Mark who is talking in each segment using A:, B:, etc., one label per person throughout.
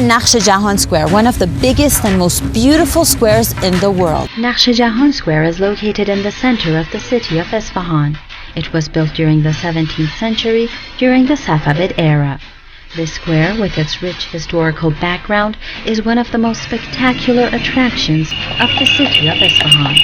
A: in Naqsh Jahan Square, one of the biggest and most beautiful squares in the world.
B: Naqsh Jahan Square is located in the center of the city of Isfahan. It was built during the 17th century during the Safavid era. This square, with its rich historical background, is one of the most spectacular attractions of the city of Isfahan.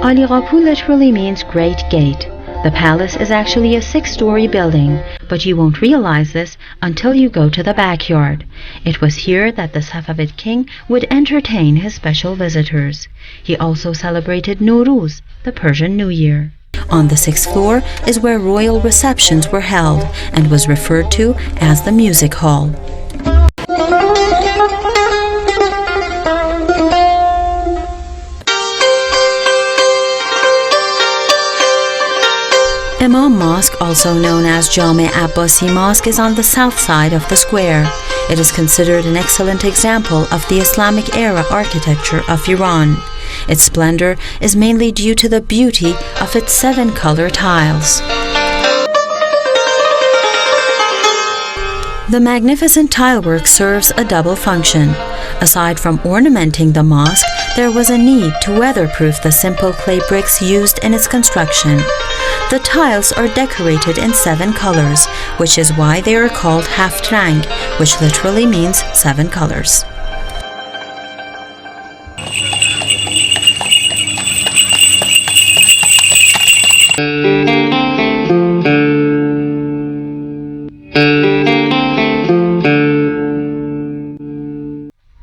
B: Ali Ghapu literally means great gate. The palace is actually a 6-story building, but you won't realize this until you go to the backyard. It was here that the Safavid king would entertain his special visitors. He also celebrated Nowruz, the Persian New Year. On the 6th floor is where royal receptions were held and was referred to as the music hall. Imam Mosque, also known as Jame Abbasi Mosque, is on the south side of the square. It is considered an excellent example of the Islamic era architecture of Iran. Its splendor is mainly due to the beauty of its 7-color tiles. The magnificent tilework serves a double function. Aside from ornamenting the mosque, there was a need to weatherproof the simple clay bricks used in its construction. The tiles are decorated in 7 colors, which is why they are called Haftrang, which literally means 7 colors.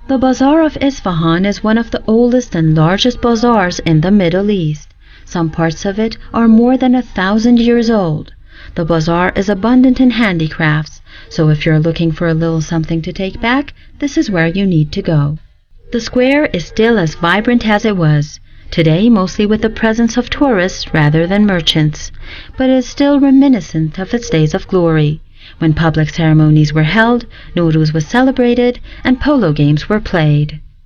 B: The Bazaar of Isfahan is one of the oldest and largest bazaars in the Middle East. Some parts of it are more than 1,000 years old. The bazaar is abundant in handicrafts, so if you're looking for a little something to take back, this is where you need to go. The square is still as vibrant as it was, today mostly with the presence of tourists rather than merchants, but it is still reminiscent of its days of glory, when public ceremonies were held, Nowruz was celebrated, and polo games were played.